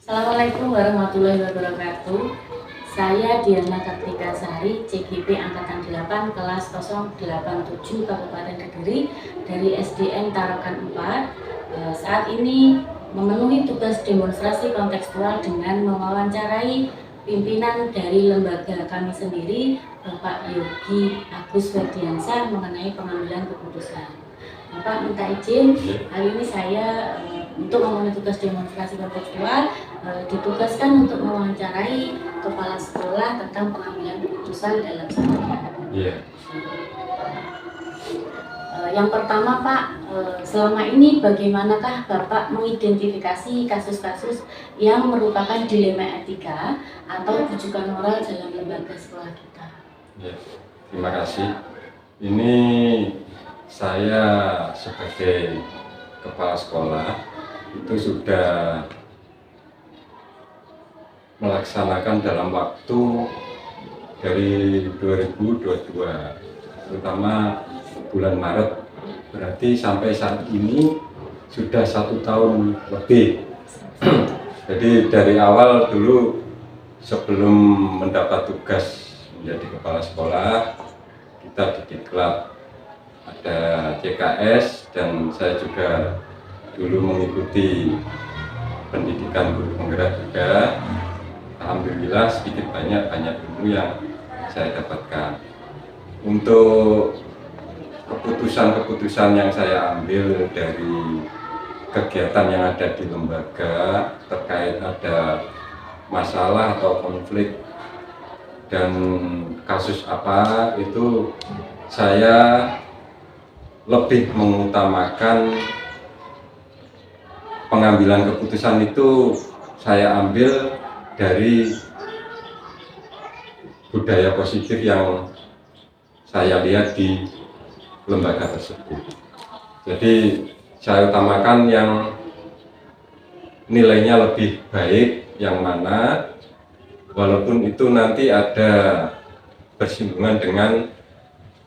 Assalamualaikum warahmatullahi wabarakatuh. Saya Diana Kartika Sari, CGP Angkatan 8 kelas 087 Kabupaten Kediri dari SDN Tarakan 4. Saat ini memenuhi tugas demonstrasi kontekstual dengan mewawancarai pimpinan dari lembaga kami sendiri, Bapak Yogi Agus Ferdiansyah, mengenai pengambilan keputusan. Bapak minta izin, hari ini saya untuk memenuhi tugas demonstrasi kontekstual ditugaskan untuk mewawancarai kepala sekolah tentang pengambilan keputusan dalam sehari-hari. Yang pertama, Pak, selama ini bagaimanakah Bapak mengidentifikasi kasus-kasus yang merupakan dilema etika atau rujukan moral dalam lembaga sekolah kita? Ya, terima kasih. Ini saya sebagai kepala sekolah itu sudah melaksanakan dalam waktu dari 2022, terutama bulan Maret, berarti sampai saat ini sudah 1 tahun lebih. Jadi dari awal dulu sebelum mendapat tugas menjadi kepala sekolah, kita di Diklat ada CKS, dan saya juga dulu mengikuti pendidikan guru penggerak juga. Alhamdulillah sedikit banyak ilmu yang saya dapatkan. Untuk keputusan-keputusan yang saya ambil dari kegiatan yang ada di lembaga terkait ada masalah atau konflik dan kasus apa, itu saya lebih mengutamakan pengambilan keputusan itu saya ambil dari budaya positif yang saya lihat di lembaga tersebut. Jadi saya utamakan yang nilainya lebih baik, yang mana walaupun itu nanti ada bersinggungan dengan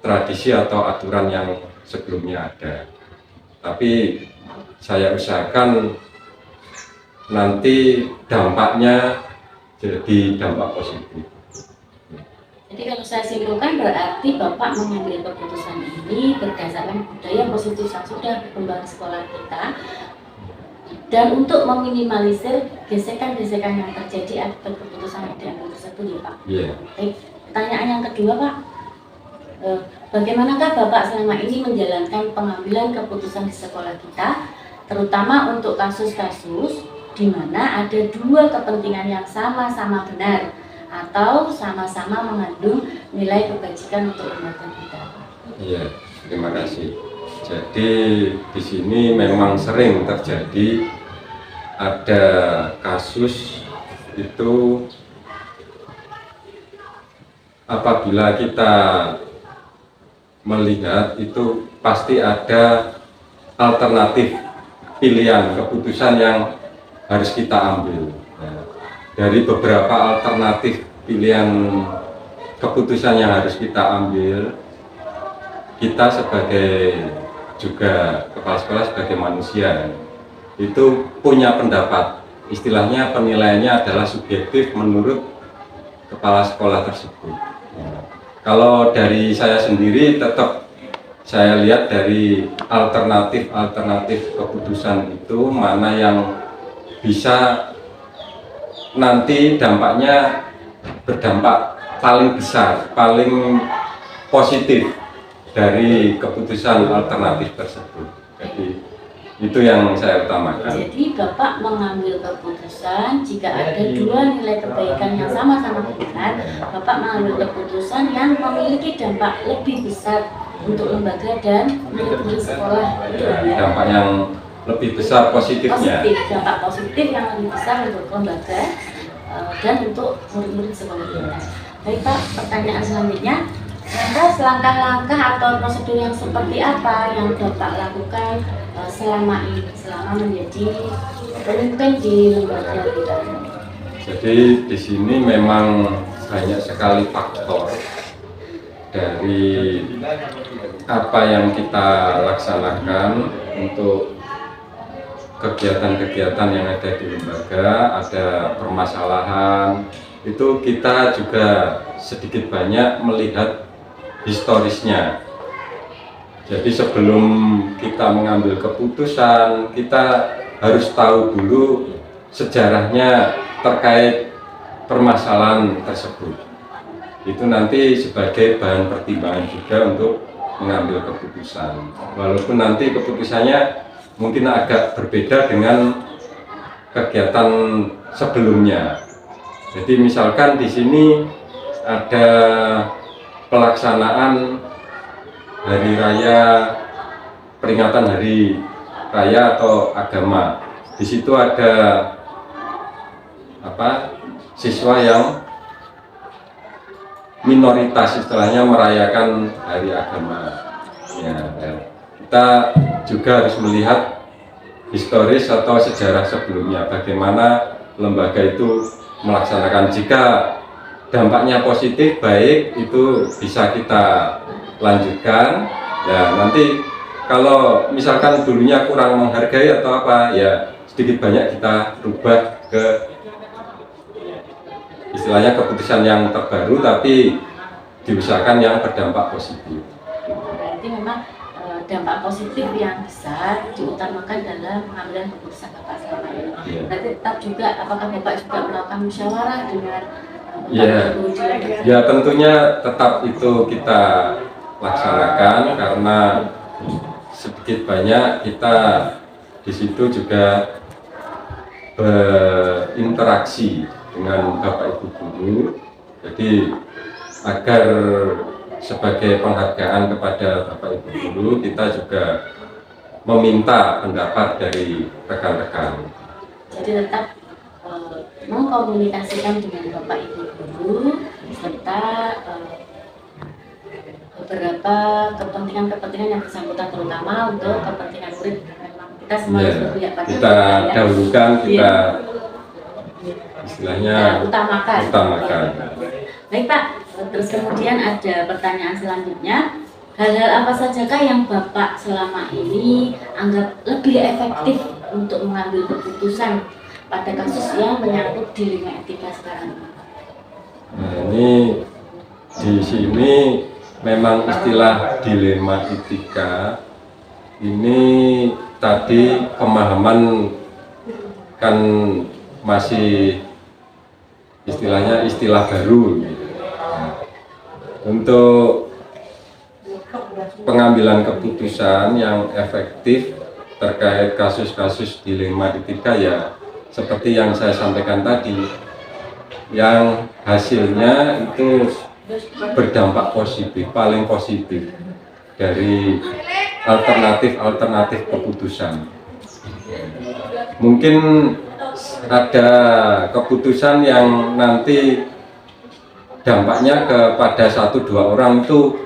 tradisi atau aturan yang sebelumnya ada, tapi saya usahakan nanti dampaknya jadi dampak positif. Jadi kalau saya simpulkan, berarti Bapak mengambil keputusan ini berdasarkan budaya positif yang sudah berkembang di sekolah kita, dan untuk meminimalisir gesekan-gesekan yang terjadi akibat keputusan yang diambil tersebut, ya Pak. Baik, pertanyaan yang kedua, Pak, bagaimanakah Bapak selama ini menjalankan pengambilan keputusan di sekolah kita, terutama untuk kasus-kasus di mana ada dua kepentingan yang sama-sama benar atau sama-sama mengandung nilai kebajikan untuk lembaga kita? Iya, terima kasih. Jadi di sini memang sering terjadi ada kasus itu apabila kita melihat itu pasti ada alternatif pilihan keputusan yang harus kita ambil. Nah, dari beberapa alternatif pilihan keputusan yang harus kita ambil, kita sebagai juga kepala sekolah, sebagai manusia, itu punya pendapat. Istilahnya penilaiannya adalah subjektif menurut kepala sekolah tersebut. Kalau dari saya sendiri, tetap saya lihat dari alternatif keputusan itu mana yang bisa nanti dampaknya berdampak paling besar, paling positif dari keputusan alternatif tersebut. Jadi itu yang saya utamakan. Jadi Bapak mengambil keputusan jika ada dua nilai kebaikan yang sama-sama benar, Bapak mengambil keputusan yang memiliki dampak lebih besar untuk lembaga dan murid-murid sekolah. Dampak yang lebih besar positifnya. Dampak positif yang lebih besar untuk lembaga dan untuk murid-murid sekolah kita. Baik Pak, pertanyaan selanjutnya, lantas langkah-langkah atau prosedur yang seperti apa yang Bapak lakukan selama menjadi pemimpin di lembaga kita? Jadi di sini memang banyak sekali faktor dari apa yang kita laksanakan untuk kegiatan-kegiatan yang ada di lembaga, ada permasalahan, itu kita juga sedikit banyak melihat historisnya. Jadi sebelum kita mengambil keputusan, kita harus tahu dulu sejarahnya terkait permasalahan tersebut. Itu nanti sebagai bahan pertimbangan juga untuk mengambil keputusan. Walaupun nanti keputusannya mungkin agak berbeda dengan kegiatan sebelumnya. Jadi misalkan di sini ada pelaksanaan hari raya, peringatan hari raya atau agama. Di situ ada siswa yang minoritas, istilahnya merayakan hari agama. Ya, kita juga harus melihat historis atau sejarah sebelumnya, bagaimana lembaga itu melaksanakan. Jika dampaknya positif, baik, itu bisa kita lanjutkan. Ya, nanti kalau misalkan dulunya kurang menghargai atau apa, ya sedikit banyak kita rubah ke istilahnya keputusan yang terbaru, tapi diusahakan yang berdampak positif. Berarti memang dampak positif yang besar diutamakan dalam pengambilan keputusan Bapak selama ini. Yeah. Berarti tetap juga, apakah Bapak juga melakukan musyawarah dengan Ya, tentunya tetap itu kita laksanakan, karena sedikit banyak kita di situ juga berinteraksi dengan Bapak Ibu guru. Jadi agar sebagai penghargaan kepada Bapak Ibu guru, kita juga meminta pendapat dari rekan-rekan. Jadi tetap mengkomunikasikan dengan Bapak Ibu guru serta beberapa kepentingan-kepentingan yang bersangkutan, terutama untuk kepentingan murid. Memang kita semua harus berpihak pada kita dahulukan, kita istilahnya utamakan. Baik Pak, terus kemudian ada pertanyaan selanjutnya. Hal-hal apa sajakah yang Bapak selama ini anggap lebih efektif untuk mengambil keputusan pada kasus yang menyangkut dilema etika sekarang? Nah, ini di sini memang istilah dilema etika ini tadi pemahaman kan masih istilahnya istilah baru. Untuk pengambilan keputusan yang efektif terkait kasus-kasus dilema etika, ya seperti yang saya sampaikan tadi, yang hasilnya itu berdampak positif, paling positif dari alternatif keputusan. Mungkin ada keputusan yang nanti dampaknya kepada 1-2 orang itu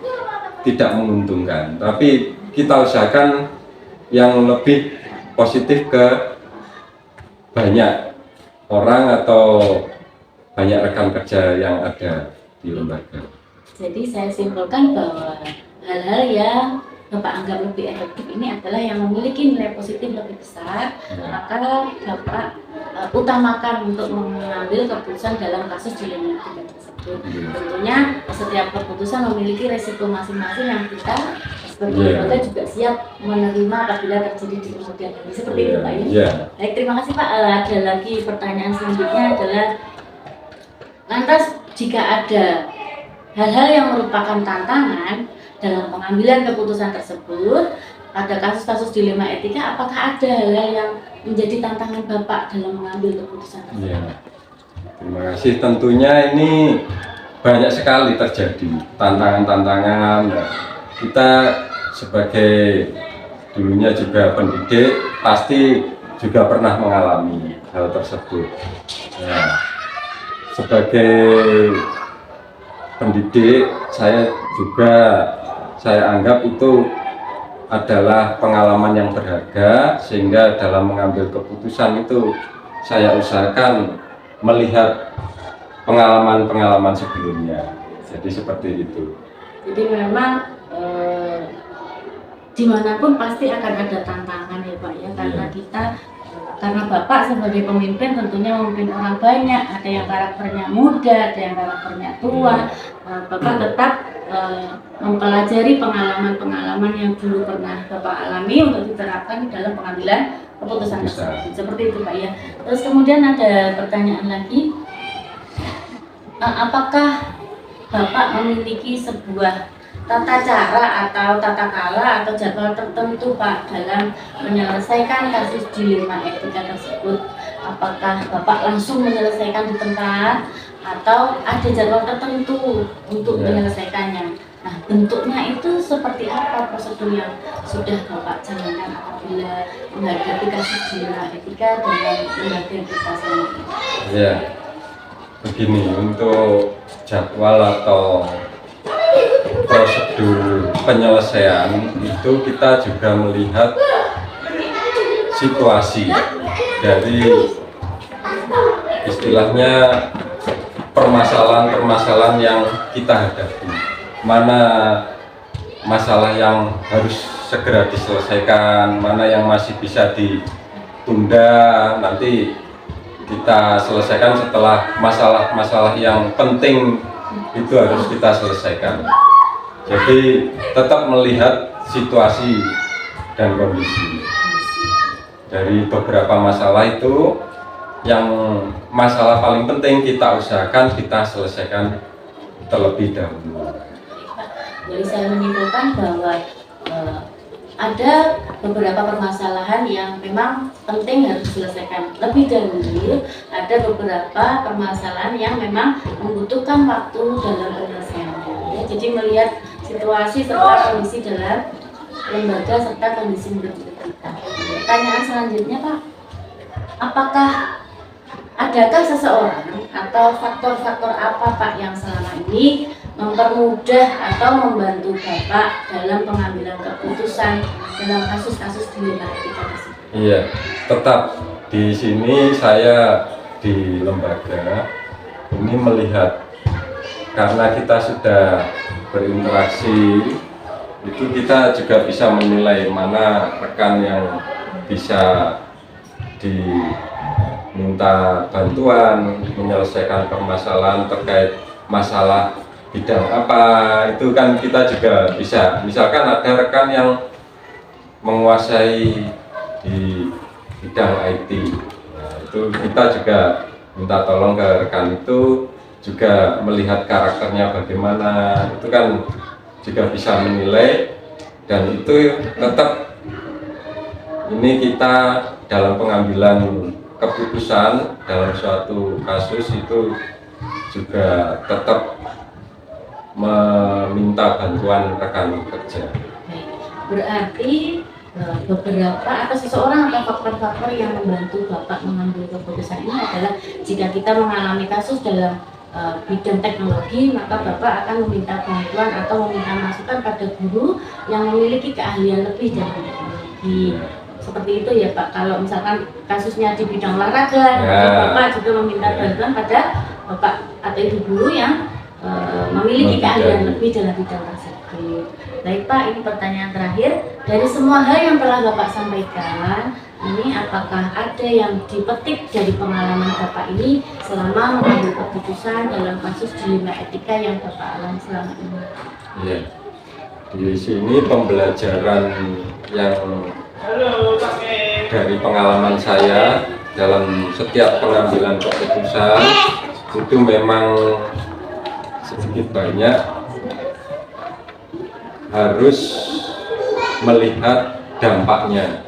tidak menguntungkan, tapi kita usahakan yang lebih positif ke banyak orang atau banyak rekan kerja yang ada di lembaga. Jadi saya simpulkan bahwa hal-hal yang Bapak anggap lebih efektif ini adalah yang memiliki nilai positif lebih besar, maka Bapak utamakan untuk mengambil keputusan dalam kasus dilema etika tersebut. Tentunya setiap keputusan memiliki resiko masing-masing yang kita sebagai lembaga juga siap menerima apabila terjadi di kemudian hari. Seperti itu Pak ini. Baik, terima kasih Pak. Ada lagi pertanyaan selanjutnya adalah, lantas jika ada hal-hal yang merupakan tantangan dalam pengambilan keputusan tersebut pada kasus-kasus dilema etika, apakah ada hal-hal yang menjadi tantangan Bapak dalam mengambil keputusan tersebut? Ya, terima kasih. Tentunya ini banyak sekali terjadi tantangan-tantangan. Kita sebagai dulunya juga pendidik pasti juga pernah mengalami hal tersebut. Ya, sebagai pendidik saya anggap itu adalah pengalaman yang berharga, sehingga dalam mengambil keputusan itu saya usahakan melihat pengalaman-pengalaman sebelumnya. Jadi seperti itu. Jadi memang dimanapun pasti akan ada tantangan ya Pak ya, karena kita karena Bapak sebagai pemimpin tentunya memimpin orang banyak, ada yang karakternya muda, ada yang karakternya tua. Bapak tetap mempelajari pengalaman-pengalaman yang dulu pernah Bapak alami untuk diterapkan dalam pengambilan keputusan tersebut. Seperti itu Pak ya. Terus kemudian ada pertanyaan lagi, apakah Bapak memiliki sebuah tata cara atau tata kala atau jadwal tertentu Pak dalam menyelesaikan kasus dilema etika tersebut? Apakah Bapak langsung menyelesaikan di tempat atau ada jadwal tertentu untuk menyelesaikannya? Nah, bentuknya itu seperti apa prosedur yang sudah Bapak jalankan apabila menghadapi kasus dilema etika dengan lembaga kita selama ini? Ya, begini, untuk jadwal atau prosedur penyelesaian itu kita juga melihat situasi dari istilahnya permasalahan-permasalahan yang kita hadapi, mana masalah yang harus segera diselesaikan, mana yang masih bisa ditunda, nanti kita selesaikan setelah masalah-masalah yang penting itu harus kita selesaikan. Jadi tetap melihat situasi dan kondisi. Dari beberapa masalah itu, yang masalah paling penting kita usahakan kita selesaikan terlebih dahulu. Jadi saya menyimpulkan bahwa ada beberapa permasalahan yang memang penting harus diselesaikan lebih dahulu. Ada beberapa permasalahan yang memang membutuhkan waktu dalam penyelesaiannya. Ya, jadi melihat situasi serta kondisi dalam lembaga serta kondisi menurut kita. Pertanyaan selanjutnya Pak, apakah adakah seseorang atau faktor-faktor apa Pak yang selama ini mempermudah atau membantu Bapak dalam pengambilan keputusan dalam kasus-kasus dilema etika tersebut? Iya, tetap di sini saya di lembaga ini melihat, karena kita sudah berinteraksi, itu kita juga bisa menilai mana rekan yang bisa diminta bantuan menyelesaikan permasalahan terkait masalah bidang apa, itu kan kita juga bisa. Misalkan ada rekan yang menguasai di bidang IT, nah, itu kita juga minta tolong ke rekan itu juga melihat karakternya bagaimana, itu kan juga bisa menilai. Dan itu tetap ini kita dalam pengambilan keputusan dalam suatu kasus itu juga tetap meminta bantuan rekan kerja. Berarti beberapa atau seseorang atau faktor-faktor yang membantu Bapak mengambil keputusan ini adalah jika kita mengalami kasus dalam bidang teknologi, maka Bapak akan meminta bantuan atau meminta masukan pada guru yang memiliki keahlian lebih dalam teknologi. Seperti itu ya Pak. Kalau misalkan kasusnya di bidang olahraga, Bapak juga meminta bantuan pada Bapak atau Ibu guru yang memiliki keahlian lebih dalam bidang tersebut. Baik Pak, ini pertanyaan terakhir. Dari semua hal yang telah Bapak sampaikan, ini apakah ada yang dipetik dari pengalaman Bapak ini selama mengambil keputusan dalam kasus dilema etika yang Bapak alami selama ini? Iya. Di sini pembelajaran yang dari pengalaman saya dalam setiap pengambilan keputusan itu memang sedikit banyak harus melihat dampaknya,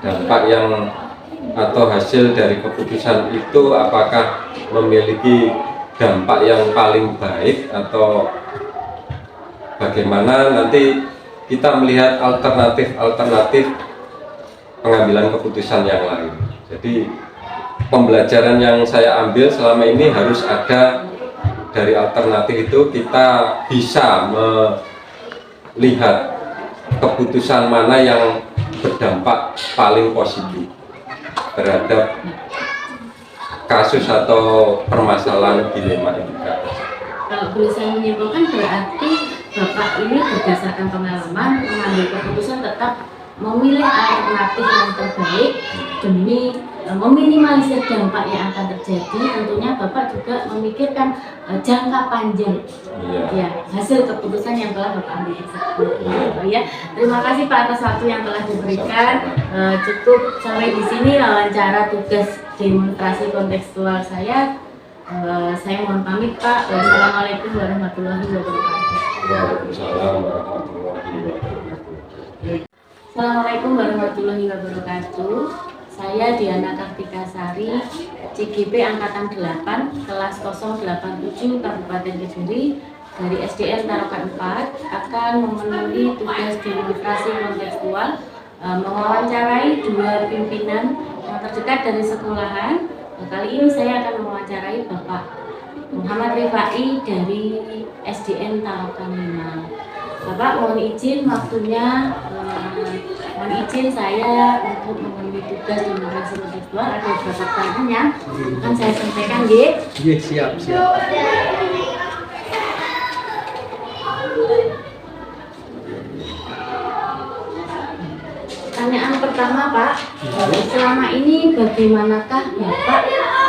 dampak yang atau hasil dari keputusan itu apakah memiliki dampak yang paling baik atau bagaimana. Nanti kita melihat alternatif pengambilan keputusan yang lain. Jadi pembelajaran yang saya ambil selama ini harus ada dari alternatif itu, kita bisa melihat keputusan mana yang berdampak paling positif terhadap kasus atau permasalahan dilema etika. Kalau boleh saya menyimpulkan, berarti Bapak ini berdasarkan pengalaman mengambil keputusan tetap memilih alternatif yang terbaik demi meminimalisir dampak yang akan terjadi. Tentunya Bapak juga memikirkan jangka panjang ya hasil keputusan yang telah Bapak ambil tersebut. Ya, terima kasih Pak atas waktu yang telah diberikan. Cukup sampai di sini wawancara tugas demonstrasi kontekstual saya. Saya mohon pamit Pak. Wassalamualaikum warahmatullahi wabarakatuh. Waalaikumsalam warahmatullahi wabarakatuh. Assalamualaikum warahmatullahi wabarakatuh. Saya Diana Kartikasari, CGP Angkatan 8, kelas 087 Kabupaten Kediri dari SDN Tarokan 4 akan memenuhi tugas demonstrasi kontekstual, mewawancarai dua pimpinan yang terdekat dari sekolahan. Kali ini saya akan mewawancarai Bapak Muhammad Rifai dari SDN Tarokan 5. Bapak mohon izin waktunya, mohon izin saya untuk memenuhi tugas demonstrasi kontekstual. Ada beberapa pertanyaan akan saya sampaikan, siap. Pertanyaan pertama Pak, selama ini bagaimanakah Bapak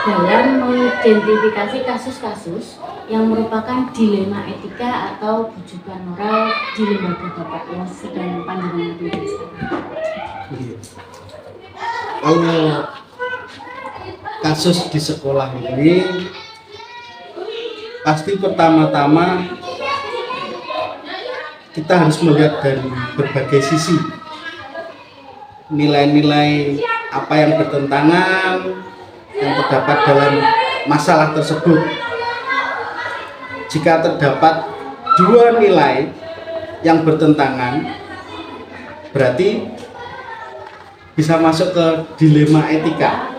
dalam mengidentifikasi kasus-kasus yang merupakan dilema etika atau bujukan moral di lembaga Bapak yang sedang panjenengan tulis? Kalau kasus di sekolah ini pasti pertama-tama kita harus melihat dari berbagai sisi, nilai-nilai apa yang bertentangan yang terdapat dalam masalah tersebut. Jika terdapat dua nilai yang bertentangan, berarti bisa masuk ke dilema etika.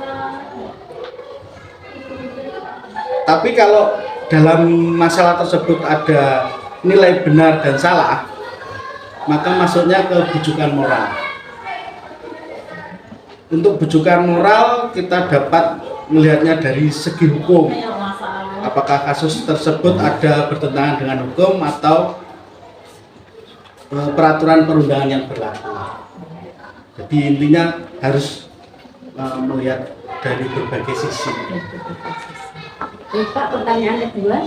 Tapi kalau dalam masalah tersebut ada nilai benar dan salah, maka masuknya ke bujukan moral. Untuk bujukan moral kita dapat melihatnya dari segi hukum. Apakah kasus tersebut ada bertentangan dengan hukum atau peraturan perundangan yang berlaku. Jadi intinya harus melihat dari berbagai sisi. Pak, pertanyaan kedua.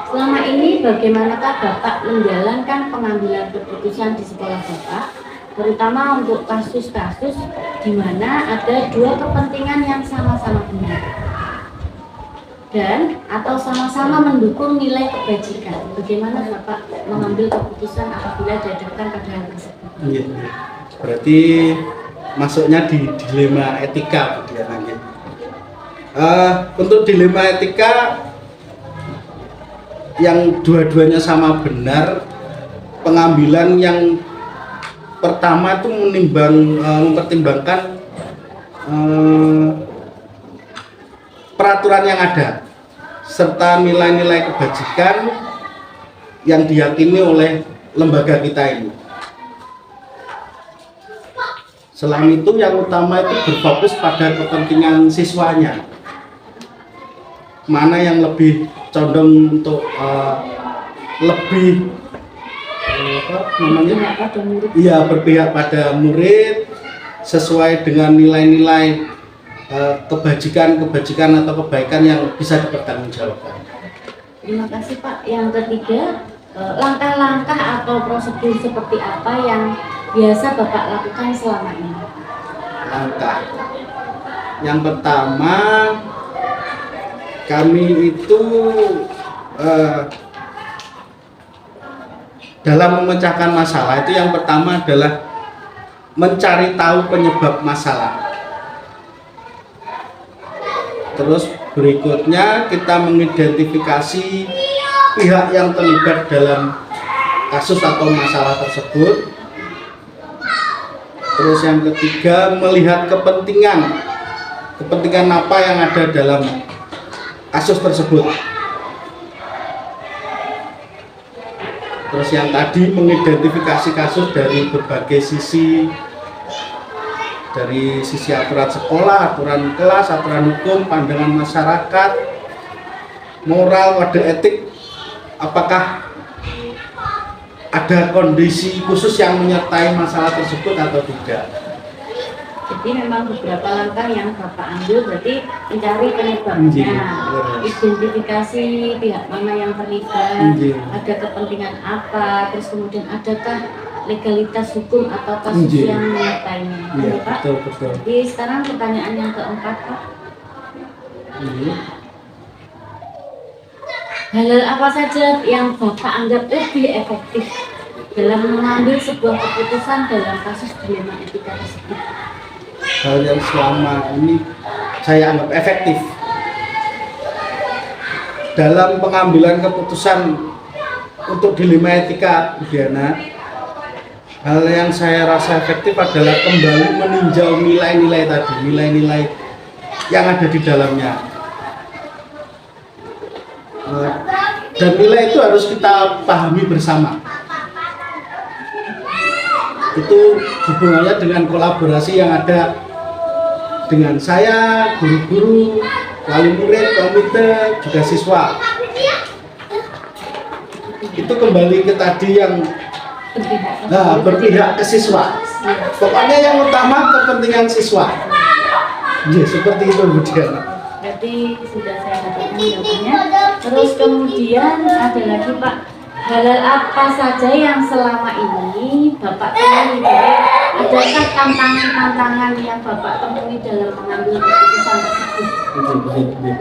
Selama ini bagaimanakah Bapak menjalankan pengambilan keputusan di sekolah Bapak, terutama untuk kasus-kasus di mana ada dua kepentingan yang sama-sama benar dan atau sama-sama mendukung nilai kebajikan? Bagaimana Bapak mengambil keputusan apabila dihadapkan pada hal tersebut? Iya. Berarti masuknya di dilema etika, Bu Diana. Untuk dilema etika yang dua-duanya sama benar, pengambilan yang pertama itu mempertimbangkan peraturan yang ada serta nilai-nilai kebajikan yang diyakini oleh lembaga kita ini. Selain itu yang utama itu berfokus pada kepentingan siswanya, mana yang lebih condong untuk lebih berpihak pada murid sesuai dengan nilai-nilai kebajikan atau kebaikan yang bisa dipertanggungjawabkan. Terima kasih Pak. Yang ketiga, langkah-langkah atau prosedur seperti apa yang biasa Bapak lakukan selama ini? Langkah yang pertama, kami itu dalam memecahkan masalah itu yang pertama adalah mencari tahu penyebab masalah. Terus berikutnya kita mengidentifikasi pihak yang terlibat dalam kasus atau masalah tersebut. Terus yang ketiga melihat kepentingan apa yang ada dalam kasus tersebut. Terus yang tadi mengidentifikasi kasus dari berbagai sisi, dari sisi aturan sekolah, aturan kelas, aturan hukum, pandangan masyarakat, moral, kode etik, apakah ada kondisi khusus yang menyertai masalah tersebut atau tidak? Jadi memang beberapa langkah yang Bapak ambil berarti mencari penyebabnya, identifikasi pihak mana yang terlibat, ada kepentingan apa, terus kemudian adakah legalitas hukum atau kasus yang menyertainya, Iya, Pak? betul. Jadi sekarang pertanyaan yang keempat, Pak. Hal-hal apa saja yang Bapak anggap lebih efektif dalam mengambil sebuah keputusan dalam kasus dilema etika tersebut? Hal yang selama ini saya anggap efektif dalam pengambilan keputusan untuk dilema etika pidana, hal yang saya rasa efektif adalah kembali meninjau nilai-nilai tadi, nilai-nilai yang ada di dalamnya. Dan nilai itu harus kita pahami bersama. Itu hubungannya dengan kolaborasi yang ada dengan saya, guru-guru, wali murid, komite, juga siswa. Itu kembali ke tadi yang berpihak ke siswa. Pokoknya yang utama kepentingan siswa. Ya, seperti itu Bu Diana. Berarti sudah saya dapatkan jawabannya. Terus kemudian ada lagi Pak, hal-hal apa saja yang selama ini Bapak temui? Adakah tantangan-tantangan yang Bapak temui dalam mengambil keputusan tersebut?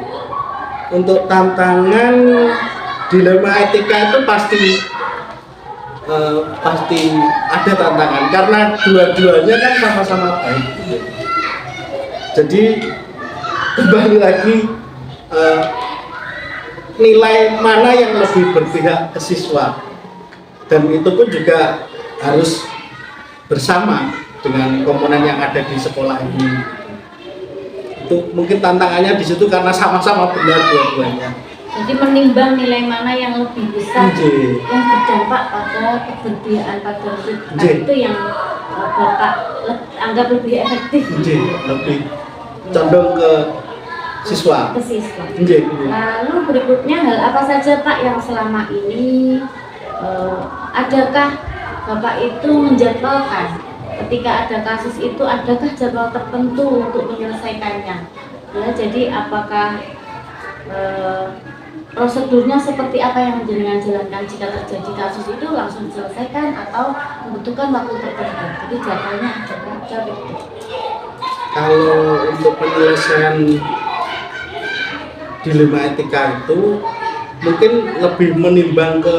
Untuk tantangan dilema etika itu pasti ada tantangan karena dua-duanya kan sama-sama baik. Jadi kembali lagi nilai mana yang lebih berpihak ke siswa, dan itu pun juga harus bersama dengan komponen yang ada di sekolah ini. Itu mungkin tantangannya di situ karena sama-sama benar dua-duanya. Jadi menimbang nilai mana yang lebih besar yang berdampak pada keberpihakan pada siswa, itu yang Bapak anggap lebih efektif. Lebih condong ke siswa. Lalu berikutnya, hal apa saja Pak yang selama ini adakah Bapak itu menjadwalkan ketika ada kasus itu, adakah jadwal tertentu untuk menyelesaikannya? Ya, jadi apakah prosedurnya seperti apa yang jenengan jalankan jika terjadi kasus itu langsung diselesaikan atau membutuhkan waktu tertentu? Jadi jadwalnya ada. Kalau untuk penyelesaian dilema etika itu mungkin lebih menimbang ke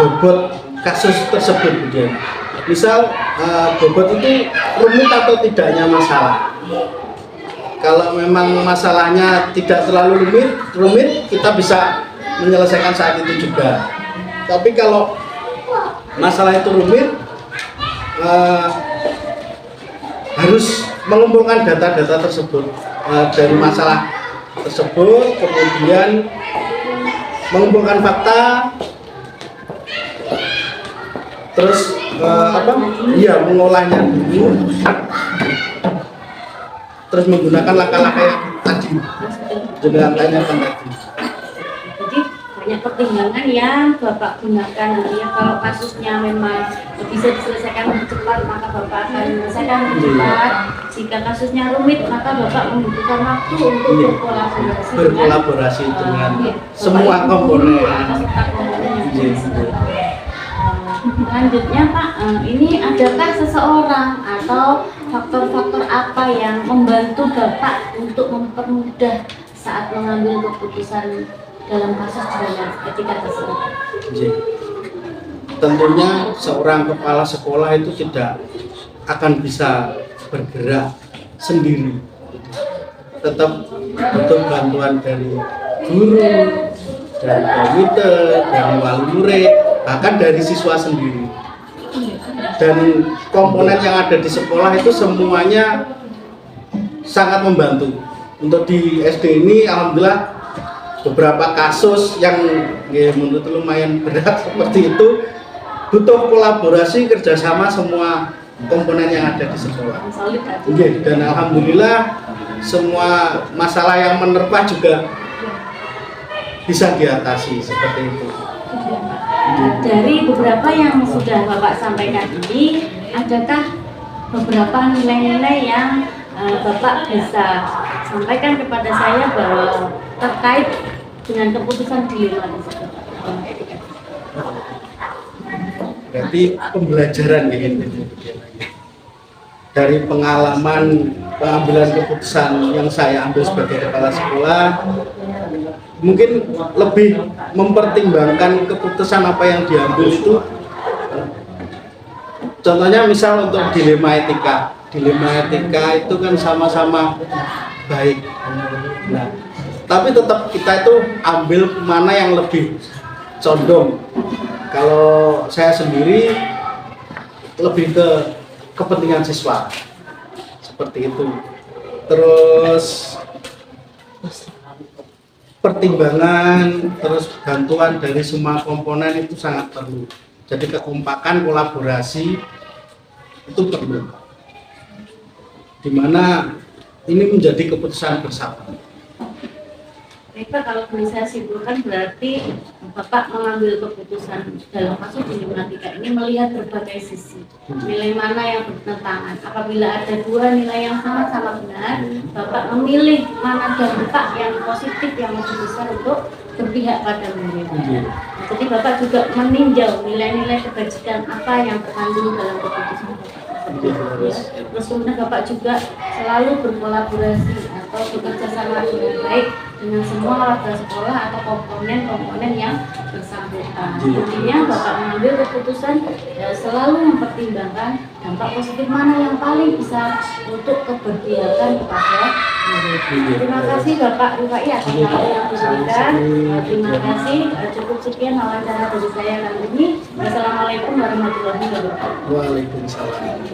bobot kasus tersebut. Misal bobot itu rumit atau tidaknya masalah. Kalau memang masalahnya tidak terlalu rumit, kita bisa menyelesaikan saat itu juga. Tapi kalau masalah itu rumit, harus mengumpulkan data-data tersebut dari masalah tersebut, kemudian mengumpulkan fakta, terus mengolahnya dulu, terus menggunakan langkah-langkah yang tadi dengan tanyakan tadi. Jadi banyak pertimbangan yang Bapak gunakan. Ya, kalau kasusnya memang bisa diselesaikan lebih cepat, maka Bapak akan menyelesaikan lebih cepat. Jika kasusnya rumit, maka Bapak membutuhkan waktu untuk berkolaborasi dengan semua komponen. Selanjutnya Pak, ini adakah seseorang atau faktor-faktor apa yang membantu Bapak untuk mempermudah saat mengambil keputusan dalam kasus dilema etika tersebut? Tentunya seorang kepala sekolah itu tidak akan bisa bergerak sendiri, tetap butuh bantuan dari guru, dari komite, dari wali murid, bahkan dari siswa sendiri. Dan komponen yang ada di sekolah itu semuanya sangat membantu. Untuk di SD ini alhamdulillah beberapa kasus yang menurut lumayan berat seperti itu butuh kolaborasi kerjasama semua komponen yang ada di sekolah. Dan alhamdulillah semua masalah yang menerpa juga bisa diatasi seperti itu. Dari beberapa yang sudah Bapak sampaikan ini, adakah beberapa nilai-nilai yang Bapak bisa sampaikan kepada saya bahwa terkait dengan keputusan dilema tersebut? Berarti pembelajaran gitu. Dari pengalaman pengambilan keputusan yang saya ambil sebagai kepala sekolah, mungkin lebih mempertimbangkan keputusan apa yang diambil itu. Contohnya misal untuk dilema etika itu kan sama-sama baik. Nah, tapi tetap kita itu ambil mana yang lebih condong. Kalau saya sendiri lebih ke kepentingan siswa seperti itu. Terus pertimbangan, terus bantuan dari semua komponen itu sangat perlu. Jadi kekompakan, kolaborasi itu perlu. Dimana ini menjadi keputusan bersama. Baik Pak, kalau bisa simpulkan berarti Bapak mengambil keputusan dalam kasus dilematika ini melihat berbagai sisi. Nilai mana yang bertentangan. Apabila ada dua nilai yang sama-sama benar, Bapak memilih mana dampak yang positif yang lebih besar untuk berpihak pada mereka. Jadi Bapak juga meninjau nilai-nilai kebajikan apa yang terkandung dalam keputusan Bapak. Terus kemudian Bapak juga selalu berkolaborasi atau bekerja sama dengan baik dengan semua warga sekolah atau komponen-komponen yang bersangkutan. Intinya Bapak mengambil keputusan selalu mempertimbangkan dampak positif mana yang paling bisa untuk keberpihakan kepada mereka. Terima kasih Bapak Rufai atas waktu yang diberikan. Terima kasih. Cukup sekian wawancara dari saya kali ini. Wassalamualaikum warahmatullahi wabarakatuh. Waalaikumsalam.